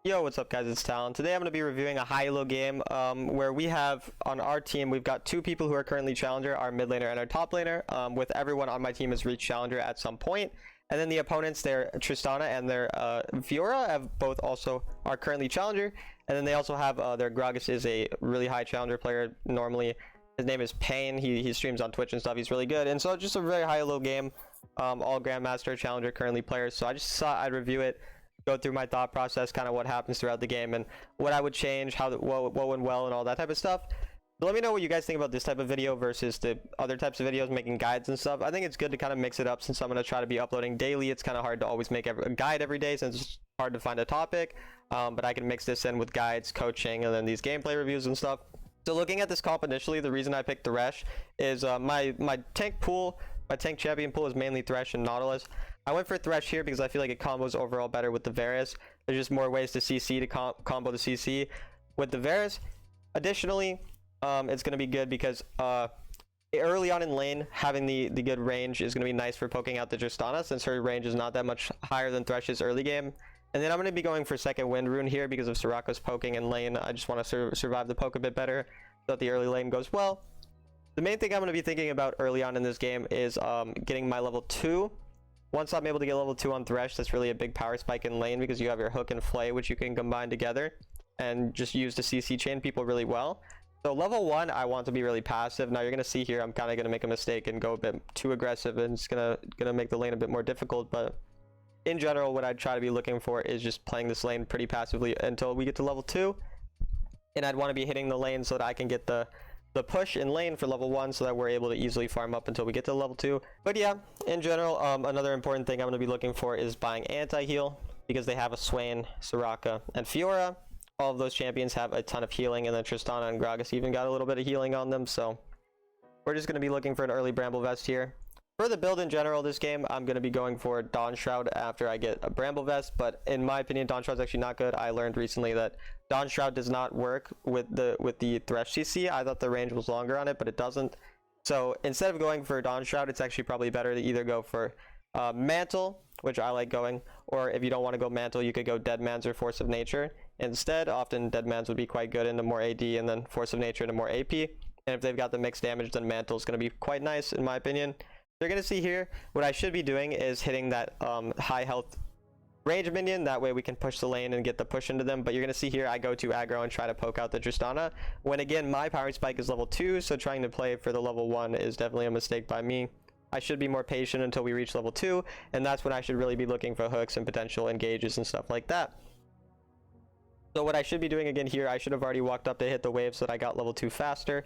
Yo, what's up guys, it's Talon. Today I'm going to be reviewing a high elo game where we have, on our team, we've got two people who are currently Challenger, our mid laner and our top laner, with everyone on my team has reached Challenger at some point. And then the opponents, their Tristana and their Fiora, have both also are currently Challenger. And then they also have their Gragas is a really high Challenger player normally. His name is Payne, he streams on Twitch and stuff, he's really good. And so just a very high elo game, all Grandmaster, Challenger currently players. So I just thought I'd review it, go through my thought process, kind of what happens throughout the game and what I would change, what went well and all that type of stuff. So let me know what you guys think about this type of video versus the other types of videos making guides and stuff. I think it's good to kind of mix it up since I'm going to try to be uploading daily. It's kind of hard to always make a guide every day since it's hard to find a topic, but I can mix this in with guides, coaching, and then these gameplay reviews and stuff. So looking at this comp initially, the reason I picked thresh is my tank pool, my tank champion pool is mainly thresh and Nautilus. I went for thresh here because I feel like it combos overall better with the Varus. There's just more ways to CC to combo the CC with the Varus. Additionally, it's going to be good because early on in lane, having the good range is going to be nice for poking out the Tristana since her range is not that much higher than thresh's early game. And then I'm going to be going for second wind rune here because of Soraka's poking in lane. I just want to survive the poke a bit better so that the early lane goes well. The main thing I'm going to be thinking about early on in this game is getting my level 2. Once I'm able to get level 2 on thresh, that's really a big power spike in lane because you have your hook and flay, which you can combine together and just use to CC chain people really well. So level 1, I want to be really passive. Now you're going to see here, I'm kind of going to make a mistake and go a bit too aggressive, and it's going to make the lane a bit more difficult. But in general, what I'd try to be looking for is just playing this lane pretty passively until we get to level 2. And I'd want to be hitting the lane so that I can get the push in lane for level 1 so that we're able to easily farm up until we get to level 2. But yeah, in general, another important thing I'm going to be looking for is buying anti-heal because they have a Swain, Soraka, and Fiora. All of those champions have a ton of healing, and then Tristana and Gragas even got a little bit of healing on them, so we're just going to be looking for an early Bramble Vest here. For the build in general this game, I'm going to be going for Dawn Shroud after I get a Bramble Vest, but in my opinion, Dawn Shroud's actually not good. I learned recently that Dawn Shroud does not work with the Thresh CC. I thought the range was longer on it, but it doesn't. So instead of going for Dawn Shroud, it's actually probably better to either go for Mantle, which I like going, or if you don't want to go Mantle, you could go Deadman's or Force of Nature. Instead, often Deadman's would be quite good into more AD, and then Force of Nature into more AP. And if they've got the mixed damage, then Mantle is going to be quite nice, in my opinion. You're going to see here, what I should be doing is hitting that high health range minion. That way we can push the lane and get the push into them. But you're going to see here, I go to aggro and try to poke out the Tristana. When again, my power spike is level 2, so trying to play for the level 1 is definitely a mistake by me. I should be more patient until we reach level 2, and that's when I should really be looking for hooks and potential engages and stuff like that. So what I should be doing again here, I should have already walked up to hit the wave so that I got level 2 faster.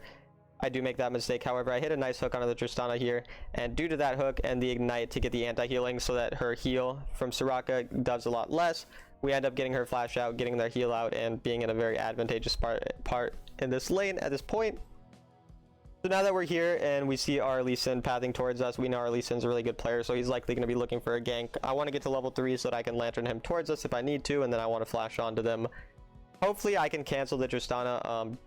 I do make that mistake. However, I hit a nice hook onto the Tristana here, and due to that hook and the ignite to get the anti-healing so that her heal from Soraka does a lot less, we end up getting her flash out, getting their heal out, and being in a very advantageous part in this lane at this point. So now that we're here and we see our Lee Sin pathing towards us, we know our Lee Sin's a really good player, so he's likely going to be looking for a gank. I want to get to level 3 so that I can lantern him towards us if I need to, and then I want to flash onto them. Hopefully I can cancel the Tristana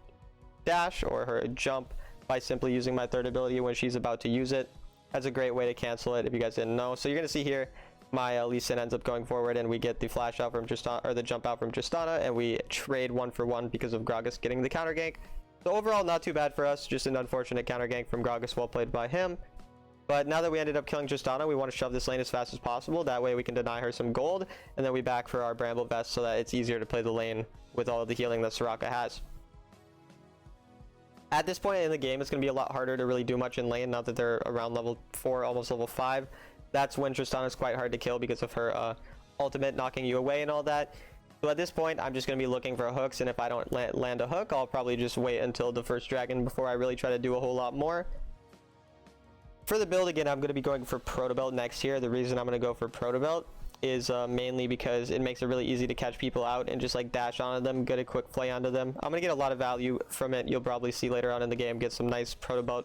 dash or her jump by simply using my third ability when she's about to use it. That's a great way to cancel it if you guys didn't know. So you're going to see here, my Lee Sin ends up going forward and we get the flash out from Tristana, or the jump out from Tristana, and we trade 1-for-1 because of Gragas getting the counter gank. So overall, not too bad for us, just an unfortunate counter gank from Gragas, well played by him. But now that we ended up killing Tristana, we want to shove this lane as fast as possible. That way we can deny her some gold, and then we back for our Bramble Vest so that it's easier to play the lane with all of the healing that Soraka has. At this point in the game, it's going to be a lot harder to really do much in lane, now that they're around level 4, almost level 5. That's when Tristana is quite hard to kill because of her ultimate knocking you away and all that. So at this point, I'm just going to be looking for hooks, and if I don't land a hook, I'll probably just wait until the first dragon before I really try to do a whole lot more. For the build, again, I'm going to be going for Protobelt next here. The reason I'm going to go for Protobelt is mainly because it makes it really easy to catch people out and just like dash onto them, get a quick flay onto them. I'm going to get a lot of value from it. You'll probably see later on in the game, get some nice Protobelt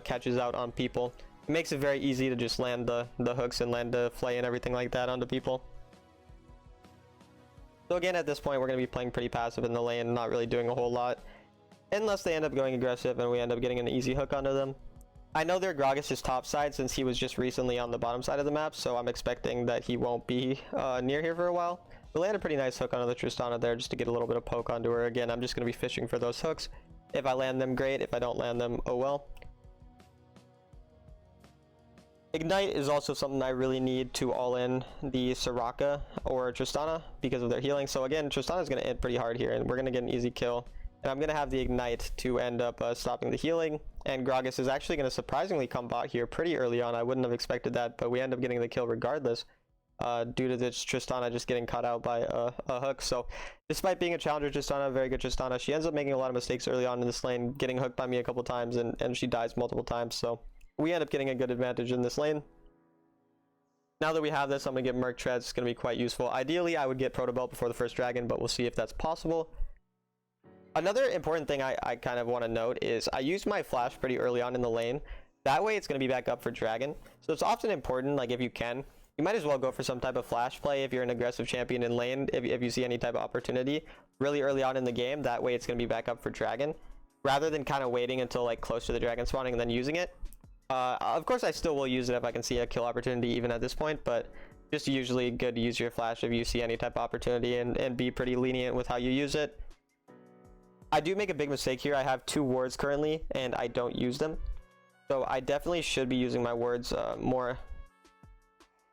catches out on people. It makes it very easy to just land the hooks and land the flay and everything like that onto people. So again, at this point, we're going to be playing pretty passive in the lane, not really doing a whole lot. Unless they end up going aggressive and we end up getting an easy hook onto them. I know their Gragas is top side since he was just recently on the bottom side of the map, so I'm expecting that he won't be near here for a while. We land a pretty nice hook onto the Tristana there just to get a little bit of poke onto her. Again, I'm just going to be fishing for those hooks. If I land them, great. If I don't land them, oh well. Ignite is also something I really need to all in the Soraka or Tristana because of their healing. So again, Tristana is going to hit pretty hard here, and we're going to get an easy kill. And I'm going to have the Ignite to end up stopping the healing. And Gragas is actually going to surprisingly come bot here pretty early on. I wouldn't have expected that, but we end up getting the kill regardless due to this Tristana just getting caught out by a hook. So despite being a challenger Tristana, very good Tristana, she ends up making a lot of mistakes early on in this lane, getting hooked by me a couple times, and she dies multiple times. So we end up getting a good advantage in this lane. Now that we have this, I'm going to get Merc Treads. It's going to be quite useful. Ideally, I would get Proto Belt before the first dragon, but we'll see if that's possible. Another important thing I kind of want to note is I used my flash pretty early on in the lane. That way, it's going to be back up for dragon. So it's often important, like if you can, you might as well go for some type of flash play if you're an aggressive champion in lane, if you see any type of opportunity really early on in the game. That way, it's going to be back up for dragon, rather than kind of waiting until like close to the dragon spawning and then using it. Of course, I still will use it if I can see a kill opportunity even at this point, but just usually good to use your flash if you see any type of opportunity and be pretty lenient with how you use it. I do make a big mistake here. I have 2 wards currently and I don't use them, so I definitely should be using my wards more.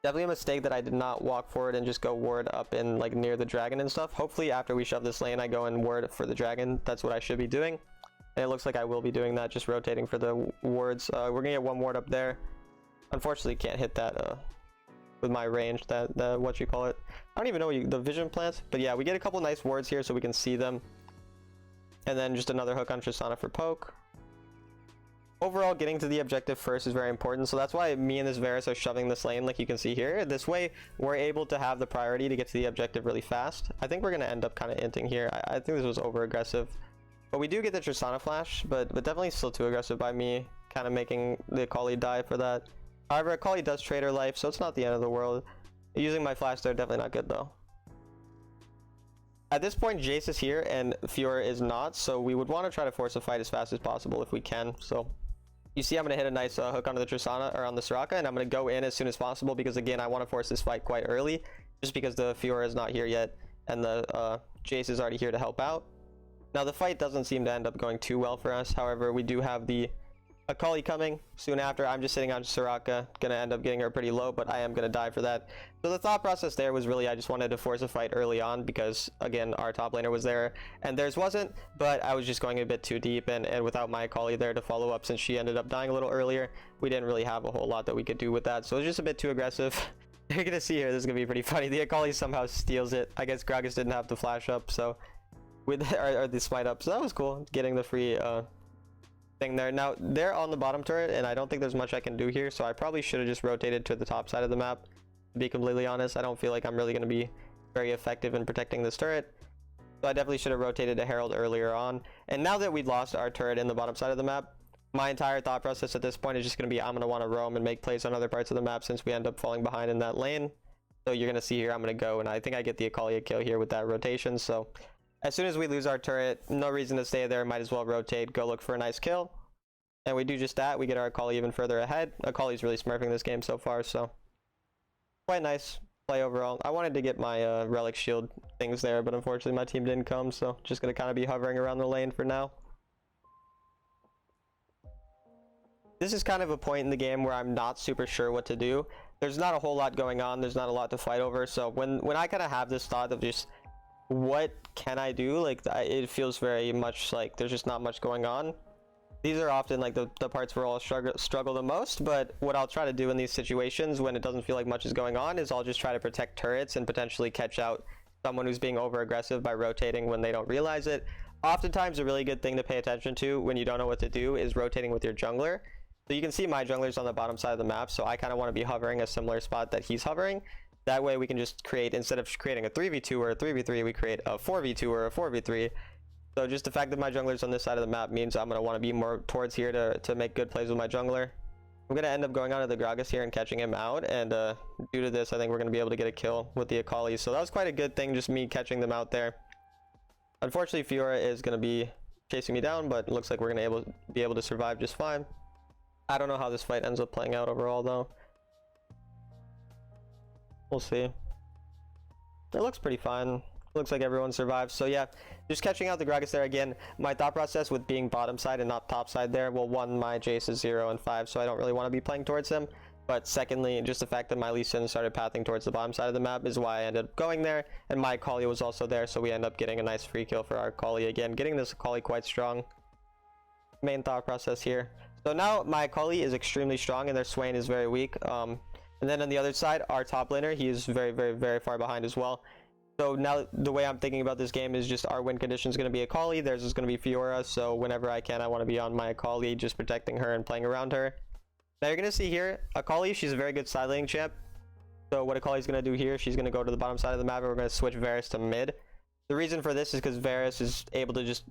Definitely a mistake that I did not walk forward and just go ward up in like near the dragon and stuff. Hopefully after we shove this lane I go and ward for the dragon. That's what I should be doing. And it looks like I will be doing that, just rotating for the wards. We're gonna get 1 ward up there. Unfortunately, can't hit that with my range. That what you call it? I don't even know the vision plant. But yeah, we get a couple nice wards here so we can see them. And then just another hook on Tristana for poke. Overall, getting to the objective first is very important. So that's why me and this Varus are shoving this lane, like you can see here. This way, we're able to have the priority to get to the objective really fast. I think we're gonna end up kind of inting here. I think this was over aggressive. But we do get the Tristana flash, but definitely still too aggressive by me, kind of making the Akali die for that. However, Akali does trade her life, so it's not the end of the world. Using my flash there, definitely not good though. At this point, Jace is here and Fiora is not, so we would want to try to force a fight as fast as possible if we can. So you see I'm going to hit a nice hook onto the Tristana, or on the Soraka, and I'm going to go in as soon as possible because again, I want to force this fight quite early, just because the Fiora is not here yet and the Jace is already here to help out. Now the fight doesn't seem to end up going too well for us. However, we do have the Akali coming soon after. I'm just sitting on Soraka, gonna end up getting her pretty low, but I am gonna die for that. So the thought process there was really I just wanted to force a fight early on because again our top laner was there and theirs wasn't, but I was just going a bit too deep, and without my Akali there to follow up, since she ended up dying a little earlier, we didn't really have a whole lot that we could do with that. So it was just a bit too aggressive. You're gonna see here, this is gonna be pretty funny. The Akali somehow steals it. I guess Gragas didn't have the flash up, so with or the smite up, so that was cool, getting the free thing there. Now they're on the bottom turret and I don't think there's much I can do here, so I probably should have just rotated to the top side of the map, to be completely honest. I don't feel like I'm really going to be very effective in protecting this turret, so I definitely should have rotated to Herald earlier on. And now that we'd lost our turret in the bottom side of the map, my entire thought process at this point is just going to be I'm going to want to roam and make plays on other parts of the map since we end up falling behind in that lane. So you're going to see here I'm going to go, and I think I get the Akali kill here with that rotation. So as soon as we lose our turret, no reason to stay there, might as well rotate, go look for a nice kill. And we do just that, we get our Akali even further ahead. Akali's really smurfing this game so far, so quite nice play overall. I wanted to get my relic shield things there, but unfortunately my team didn't come, so just gonna kind of be hovering around the lane for now. This is kind of a point in the game where I'm not super sure what to do. There's not a whole lot going on, there's not a lot to fight over, so when I kind of have this thought of just what can I do, like it feels very much like there's just not much going on. These are often like the parts where I'll struggle the most, but what I'll try to do in these situations when it doesn't feel like much is going on is I'll just try to protect turrets and potentially catch out someone who's being over aggressive by rotating when they don't realize it. Oftentimes a really good thing to pay attention to when you don't know what to do is rotating with your jungler. So you can see my jungler's on the bottom side of the map, so I kind of want to be hovering a similar spot that he's hovering. That way we can just create, instead of creating a 3v2 or a 3v3, we create a 4v2 or a 4v3. So just the fact that my jungler's on this side of the map means I'm going to want to be more towards here to make good plays with my jungler. I'm going to end up going onto the Gragas here and catching him out, and due to this I think we're going to be able to get a kill with the Akali. So that was quite a good thing, just me catching them out there. Unfortunately Fiora is going to be chasing me down, but it looks like we're going to be able to survive just fine. I don't know how this fight ends up playing out overall though. We'll see. It looks pretty fine. Looks like everyone survived. So yeah, just catching out the Gragas there again. My thought process with being bottom side and not top side there, well, one, my Jace is 0 and 5, so I don't really want to be playing towards him. But secondly, just the fact that my Lee Sin started pathing towards the bottom side of the map is why I ended up going there. And my Akali was also there, so we end up getting a nice free kill for our Akali again. Getting this Akali quite strong. Main thought process here. So now my Akali is extremely strong and their Swain is very weak. And then on the other side, our top laner, he is very, very, very far behind as well. So now the way I'm thinking about this game is just our win condition is going to be Akali, theirs is going to be Fiora. So whenever I can, I want to be on my Akali, just protecting her and playing around her. Now you're going to see here, Akali, she's a very good side laning champ. So what Akali's going to do here, she's going to go to the bottom side of the map and we're going to switch Varus to mid. The reason for this is because Varus is able to just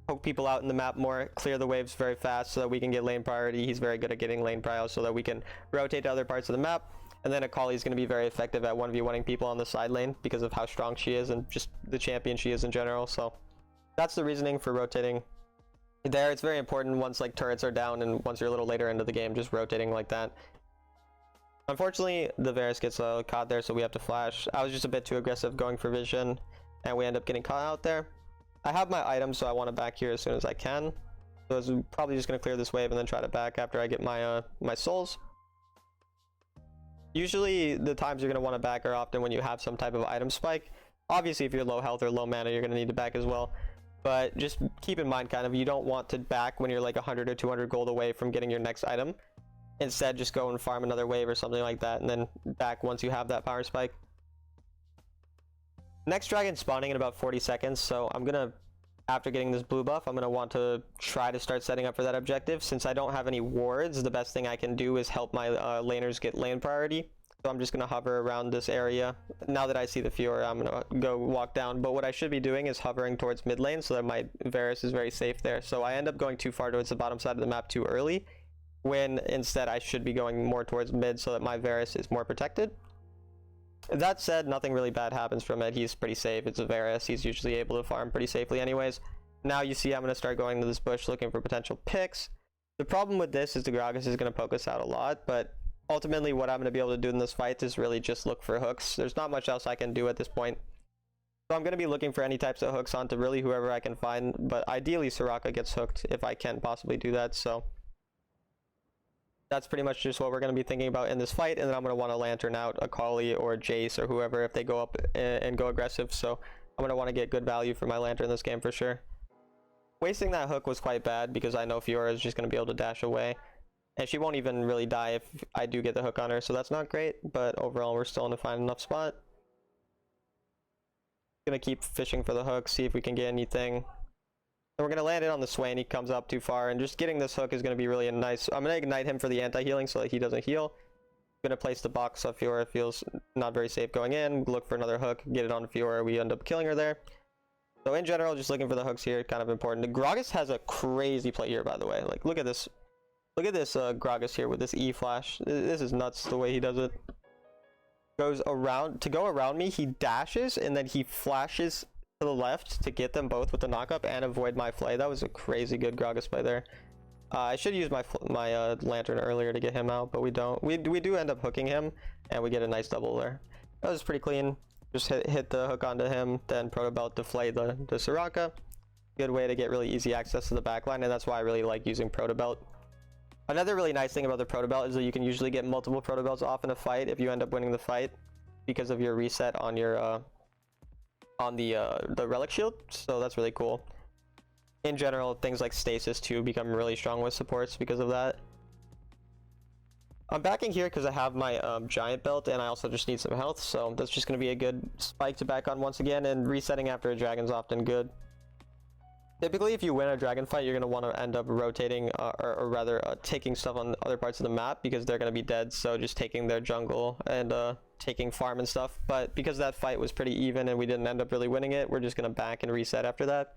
poke people out in the map more, clear the waves very fast so that we can get lane priority. He's very good at getting lane prio so that we can rotate to other parts of the map. And then Akali is going to be very effective at 1v1ing people on the side lane because of how strong she is and just the champion she is in general. So that's the reasoning for rotating there. It's very important once like turrets are down and once you're a little later into the game, just rotating like that. Unfortunately, the Varus gets caught there, so we have to flash. I was just a bit too aggressive going for vision and we end up getting caught out there. I have my items, so I want to back here as soon as I can. So I was probably just going to clear this wave and then try to back after I get my my souls. Usually the times you're going to want to back are often when you have some type of item spike. Obviously if you're low health or low mana, you're going to need to back as well. But just keep in mind kind of, you don't want to back when you're like 100 or 200 gold away from getting your next item. Instead, just go and farm another wave or something like that and then back once you have that power spike. Next dragon spawning in about 40 seconds, so I'm gonna, after getting this blue buff, I'm gonna want to try to start setting up for that objective. Since I don't have any wards, the best thing I can do is help my laners get lane priority. So I'm just gonna hover around this area. Now that I see the Fiora, I'm gonna go walk down, but what I should be doing is hovering towards mid lane so that my Varus is very safe there. So I end up going too far towards the bottom side of the map too early, when instead I should be going more towards mid so that my Varus is more protected. That said, nothing really bad happens from it. He's pretty safe. It's a Varus. He's usually able to farm pretty safely anyways. Now you see I'm going to start going to this bush looking for potential picks. The problem with this is the Gragas is going to poke us out a lot, but ultimately what I'm going to be able to do in this fight is really just look for hooks. There's not much else I can do at this point. So I'm going to be looking for any types of hooks onto really whoever I can find, but ideally Soraka gets hooked if I can possibly do that. So that's pretty much just what we're going to be thinking about in this fight, and then I'm going to want to lantern out Akali or Jace or whoever if they go up and go aggressive. So I'm going to want to get good value for my lantern in this game for sure. Wasting that hook was quite bad because I know Fiora is just going to be able to dash away, and she won't even really die if I do get the hook on her, so that's not great, but overall we're still in a fine enough spot. Gonna keep fishing for the hook, see if we can get anything. And we're going to land it on the Swain. He comes up too far, and just getting this hook is going to be really nice. I'm going to ignite him for the anti-healing so that he doesn't heal. I'm going to place the box so Fiora feels not very safe going in. Look for another hook, get it on Fiora. We end up killing her there. So in general, just looking for the hooks here, kind of important. The Gragas has a crazy play here, by the way. Like, look at this. Look at this Gragas here with this E flash. This is nuts the way he does it. Goes around, to go around me, he dashes, and then he flashes to the left to get them both with the knockup and avoid my flay. That was a crazy good Gragas play there. I should use my lantern earlier to get him out, but we don't. We do end up hooking him, and we get a nice double there. That was pretty clean. Just hit the hook onto him, then proto belt to flay the Soraka. Good way to get really easy access to the backline, and that's why I really like using proto belt. Another really nice thing about the proto belt is that you can usually get multiple proto belts off in a fight if you end up winning the fight because of your reset on your on the relic shield, so that's really cool. In general, things like stasis too become really strong with supports because of that. I'm backing here because I have my giant belt and I also just need some health, so that's just going to be a good spike to back on once again, and resetting after a dragon's often good. Typically, if you win a dragon fight, you're going to want to end up rotating or rather taking stuff on other parts of the map because they're going to be dead, so just taking their jungle and taking farm and stuff. But because that fight was pretty even and we didn't end up really winning it, we're just going to back and reset after that.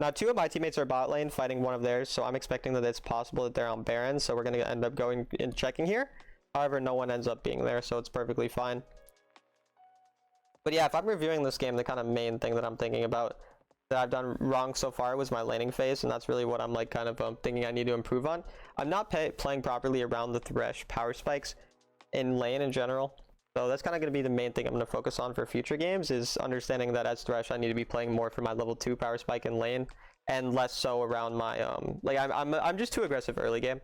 Now, two of my teammates are bot lane fighting one of theirs, so I'm expecting that it's possible that they're on Baron, so we're going to end up going and checking here. However, no one ends up being there, so it's perfectly fine. But yeah, if I'm reviewing this game, the kind of main thing that I'm thinking about that I've done wrong so far was my laning phase, and that's really what I'm like kind of thinking I need to improve on. I'm not playing properly around the thresh power spikes in lane in general. So that's kind of going to be the main thing I'm going to focus on for future games, is understanding that as thresh I need to be playing more for my level 2 power spike in lane, and less so around my like I'm just too aggressive early game,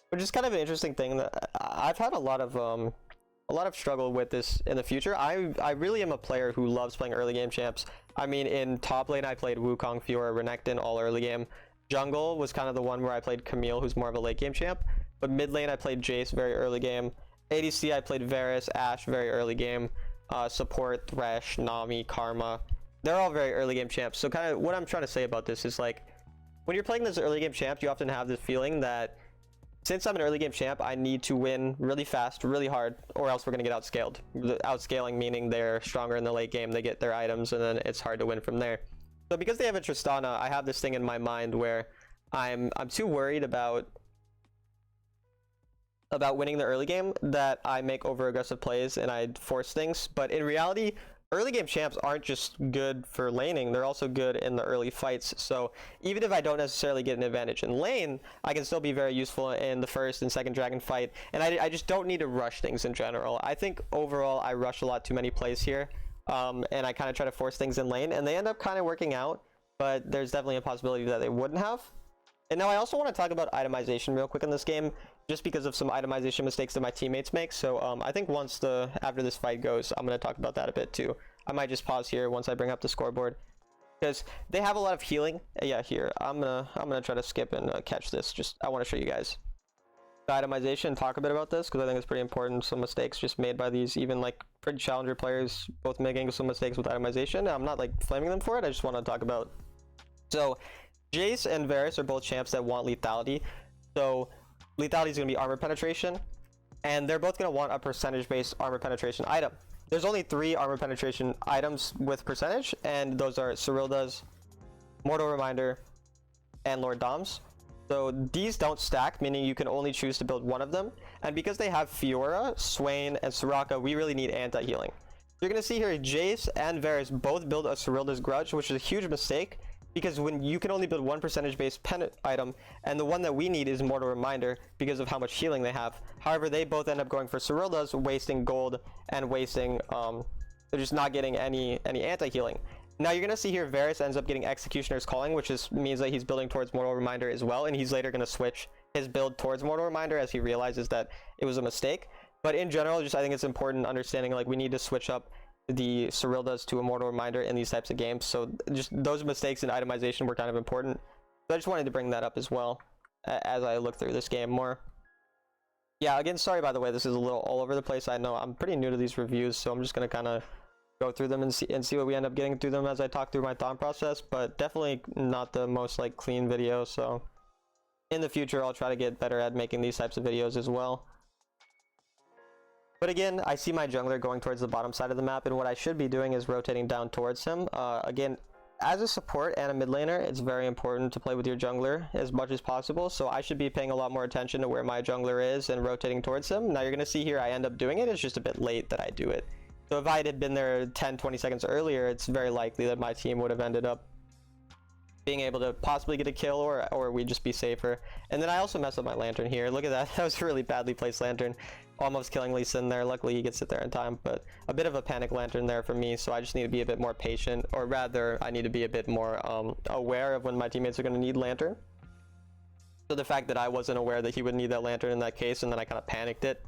which is kind of an interesting thing that I've had a lot of struggle with this in the future. I really am a player who loves playing early game champs. I mean, in top lane I played Wukong, Fiora, Renekton all early game. Jungle was kind of the one where I played Camille, who's more of a late game champ, but mid lane I played Jace very early game. ADC I played Varus, Ashe very early game. Support, Thresh, Nami, Karma, they're all very early game champs. So kind of what I'm trying to say about this is, like, when you're playing this early game champ, you often have this feeling that since I'm an early game champ, I need to win really fast, really hard, or else we're going to get outscaled. Outscaling meaning they're stronger in the late game, they get their items, and then it's hard to win from there. So because they have a Tristana, I have this thing in my mind where I'm too worried about winning the early game that I make over aggressive plays and I force things. But in reality, early game champs aren't just good for laning, they're also good in the early fights. So even if I don't necessarily get an advantage in lane, I can still be very useful in the first and second dragon fight, and I just don't need to rush things in general. I think overall I rush a lot too many plays here, and I kind of try to force things in lane, and they end up kind of working out, but there's definitely a possibility that they wouldn't have. And now I also want to talk about itemization real quick in this game, just because of some itemization mistakes that my teammates make. So I think after this fight goes, I'm going to talk about that a bit too. I might just pause here once I bring up the scoreboard, because they have a lot of healing. Yeah, here I'm gonna try to skip and catch this. I want to show you guys the itemization, talk a bit about this, because I think it's pretty important. Some mistakes just made by these even like pretty challenger players, both making some mistakes with itemization. I'm not like flaming them for it, I just want to talk about. So Jace and Varus are both champs that want lethality. So lethality is going to be armor penetration, and they're both going to want a percentage-based armor penetration item. There's only 3 armor penetration items with percentage, and those are Cyrilda's, Mortal Reminder, and Lord Dom's. So these don't stack, meaning you can only choose to build one of them. And because they have Fiora, Swain, and Soraka, we really need anti-healing. You're going to see here Jace and Varus both build a Cyrilda's Grudge, which is a huge mistake, because when you can only build one percentage-based pen item, and the one that we need is Mortal Reminder because of how much healing they have. However, they both end up going for Cyrilda's, wasting gold and wasting, they're just not getting any anti-healing. Now you're gonna see here Varus ends up getting Executioner's Calling, which means that he's building towards Mortal Reminder as well, and he's later gonna switch his build towards Mortal Reminder as he realizes that it was a mistake. But in general, I think it's important understanding, like, we need to switch up the Cyrilda's to a Mortal Reminder in these types of games. So just those mistakes in itemization were kind of important. So I just wanted to bring that up as well as I look through this game more. Yeah, again, sorry by the way, this is a little all over the place. I know I'm pretty new to these reviews, so I'm just gonna kind of go through them and see what we end up getting through them as I talk through my thought process, but definitely not the most like clean video. So in the future I'll try to get better at making these types of videos as well. But again, I see my jungler going towards the bottom side of the map, and what I should be doing is rotating down towards him. Again, as a support and a mid laner, it's very important to play with your jungler as much as possible, so I should be paying a lot more attention to where my jungler is and rotating towards him. Now you're going to see here I end up doing it, it's just a bit late that I do it. So if I had been there 10-20 seconds earlier, it's very likely that my team would have ended up being able to possibly get a kill, or we'd just be safer. And then I also messed up my lantern here. Look at that. That was a really badly placed lantern. Almost killing Lee Sin there. Luckily he gets it there in time, but a bit of a panic lantern there for me, so I just need to be a bit more patient, or rather I need to be a bit more aware of when my teammates are going to need lantern. So the fact that I wasn't aware that he would need that lantern in that case, and then I kind of panicked it,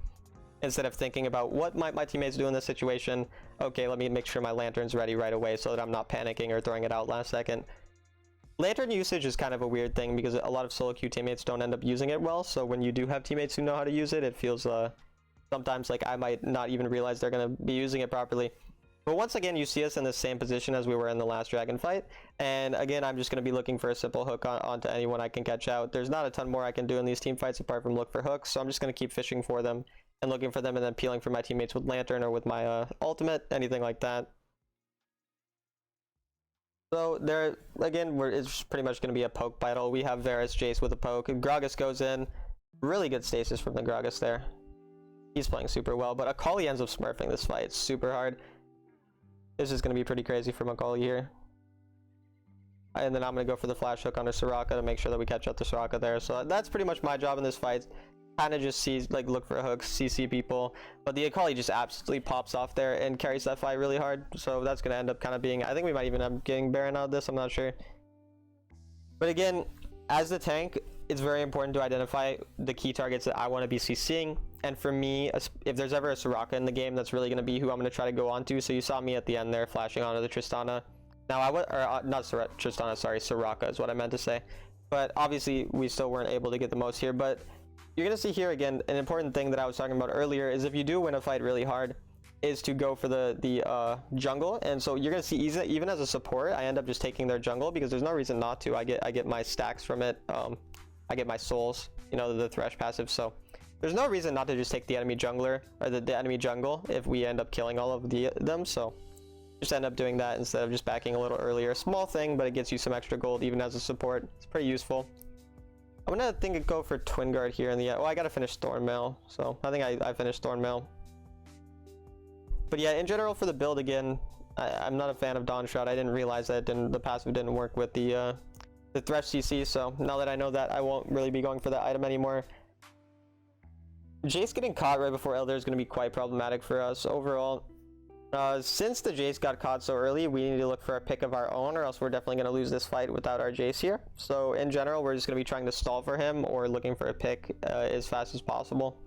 instead of thinking about what might my teammates do in this situation. Okay, let me make sure my lantern's ready right away so that I'm not panicking or throwing it out last second. Lantern usage is kind of a weird thing because a lot of solo queue teammates don't end up using it well, so when you do have teammates who know how to use it, it feels sometimes like I might not even realize they're going to be using it properly. But once again, you see us in the same position as we were in the last dragon fight, and again I'm just going to be looking for a simple hook onto anyone I can catch out. There's not a ton more I can do in these team fights apart from look for hooks, so I'm just going to keep fishing for them and looking for them, and then peeling for my teammates with lantern or with my ultimate, anything like that. So there again, it's pretty much going to be a poke battle. We have Varus Jace with a poke. Gragas goes in. Really good stasis from the Gragas there. He's playing super well, but Akali ends up smurfing this fight. It's super hard. This is going to be pretty crazy from Akali here. And then I'm going to go for the flash hook under Soraka to make sure that we catch up to Soraka there. So that's pretty much my job in this fight. kind of just sees, like, look for hooks, CC people, but the Akali just absolutely pops off there and carries that fight really hard. So that's going to end up kind of being, I think we might even end up getting Baron out of this, I'm not sure. But again, as the tank, it's very important to identify the key targets that I want to be CCing. And for me, if there's ever a Soraka in the game, that's really going to be who I'm going to try to go on to. So you saw me at the end there flashing onto the Tristana. Now I would, or not Tristana, sorry, Soraka is what I meant to say. But obviously we still weren't able to get the most here. But you're going to see here again, an important thing that I was talking about earlier is if you do win a fight really hard, is to go for the jungle. And so you're going to see even as a support, I end up just taking their jungle because there's no reason not to. I get my stacks from it. I get my souls, you know, the thresh passive. So there's no reason not to just take the enemy jungler or the enemy jungle if we end up killing all of them. So just end up doing that instead of just backing a little earlier. Small thing, but it gets you some extra gold even as a support. It's pretty useful. I'm gonna go for Twin Guard here in the end. Oh, I gotta finish Thornmail, so I think I finished Thornmail. But yeah, in general for the build again, I'm not a fan of Dawn Shroud. I didn't realize that the passive didn't work with the Thresh CC, so now that I know that, I won't really be going for that item anymore. Jace getting caught right before Elder is going to be quite problematic for us overall. Since the Jace got caught so early, we need to look for a pick of our own, or else we're definitely going to lose this fight without our Jace here. So in general, we're just going to be trying to stall for him or looking for a pick as fast as possible.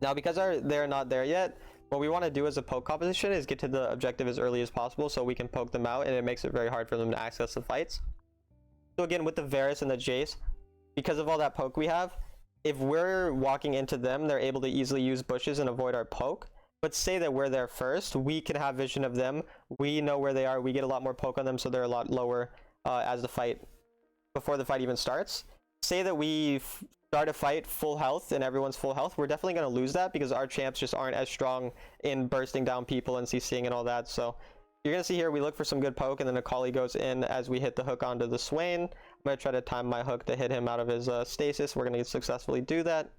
Now, because they're not there yet, what we want to do as a poke composition is get to the objective as early as possible so we can poke them out, and it makes it very hard for them to access the fights. So again, with the Varus and the Jace, because of all that poke we have, if we're walking into them, they're able to easily use bushes and avoid our poke. But say that we're there first, we can have vision of them. We know where they are. We get a lot more poke on them, so they're a lot lower as the fight, before the fight even starts. Say that we start a fight full health and everyone's full health, we're definitely going to lose that because our champs just aren't as strong in bursting down people and CCing and all that. So you're going to see here, we look for some good poke, and then Akali goes in as we hit the hook onto the Swain. I'm going to try to time my hook to hit him out of his stasis. We're going to successfully do that.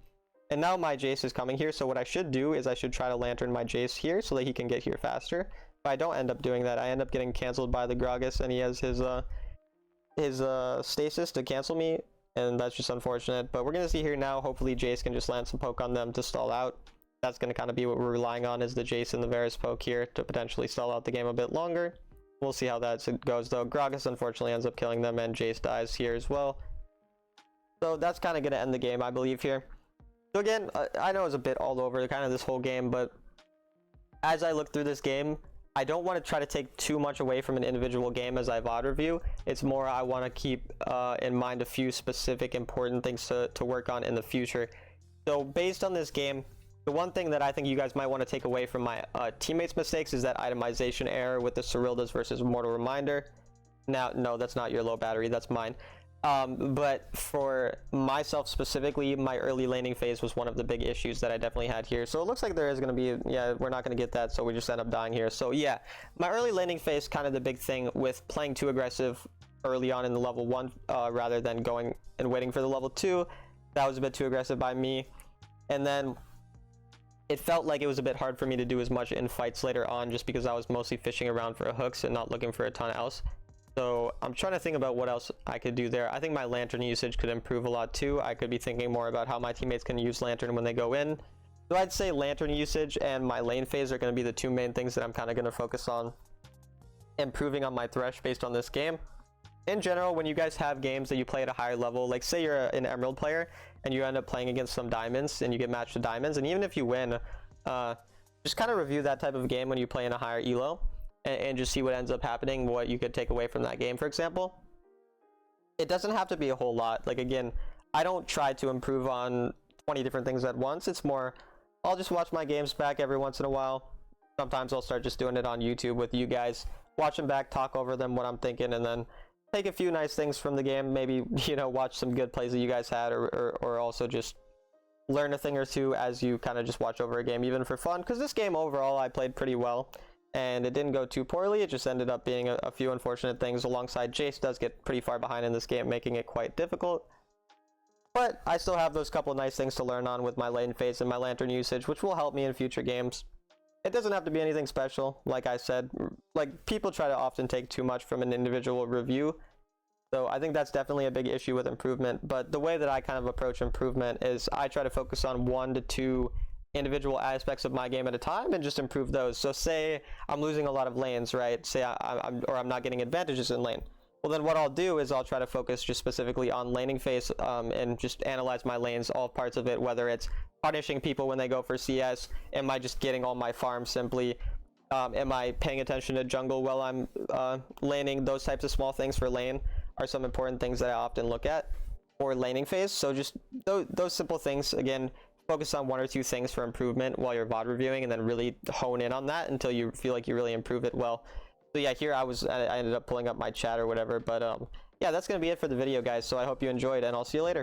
And now my Jace is coming here, so what I should do is I should try to lantern my Jace here so that he can get here faster. If I don't end up doing that, I end up getting canceled by the Gragas, and he has his stasis to cancel me, and that's just unfortunate. But we're going to see here now, hopefully Jace can just land some poke on them to stall out. That's going to kind of be what we're relying on, is the Jace and the Varus poke here to potentially stall out the game a bit longer. We'll see how that goes though. Gragas unfortunately ends up killing them, and Jace dies here as well. So that's kind of going to end the game, I believe, here. So again, I know it's a bit all over kind of this whole game, but as I look through this game, I don't want to try to take too much away from an individual game as I VOD review. It's more I want to keep in mind a few specific important things to work on in the future. So based on this game, the one thing that I think you guys might want to take away from my teammates' mistakes is that itemization error with the Cerildas versus Mortal Reminder. Now, no, that's not your low battery, that's mine. But for myself specifically, my early laning phase was one of the big issues that I definitely had here. So it looks like there is going to be, yeah, we're not going to get that, so we just end up dying here. So yeah, my early laning phase, kind of the big thing with playing too aggressive early on in the level 1 rather than going and waiting for the level 2. That was a bit too aggressive by me. And then it felt like it was a bit hard for me to do as much in fights later on just because I was mostly fishing around for hooks and not looking for a ton else. So I'm trying to think about what else I could do there. I think my lantern usage could improve a lot too. I could be thinking more about how my teammates can use lantern when they go in. So I'd say lantern usage and my lane phase are going to be the two main things that I'm kind of going to focus on improving on my thresh based on this game. In general, when you guys have games that you play at a higher level, like say you're an emerald player and you end up playing against some diamonds and you get matched to diamonds, and even if you win, just kind of review that type of game when you play in a higher elo and just see what ends up happening, what you could take away from that game. For example, it doesn't have to be a whole lot. Like again, I don't try to improve on 20 different things at once. It's more, I'll just watch my games back every once in a while. Sometimes I'll start just doing it on YouTube with you guys, watch them back, talk over them, what I'm thinking, and then take a few nice things from the game. Maybe, you know, watch some good plays that you guys had, or also just learn a thing or two as you kind of just watch over a game, even for fun. Because this game overall I played pretty well, and it didn't go too poorly. It just ended up being a few unfortunate things. Alongside Jace does get pretty far behind in this game, making it quite difficult. But I still have those couple nice things to learn on with my lane phase and my lantern usage, which will help me in future games. It doesn't have to be anything special, like I said. Like, people try to often take too much from an individual review. So I think that's definitely a big issue with improvement. But the way that I kind of approach improvement is I try to focus on 1 to 2 individual aspects of my game at a time and just improve those. So say I'm losing a lot of lanes, right? Say I'm not getting advantages in lane. Well, then what I'll do is I'll try to focus just specifically on laning phase, and just analyze my lanes, all parts of it, whether it's punishing people when they go for CS, am I just getting all my farm simply, am I paying attention to jungle while I'm laning. Those types of small things for lane are some important things that I often look at for laning phase. So just those simple things, again, focus on 1 or 2 things for improvement while you're VOD reviewing, and then really hone in on that until you feel like you really improve it well. So yeah, here I ended up pulling up my chat or whatever, but yeah, that's gonna be it for the video, guys. So I hope you enjoyed, and I'll see you later.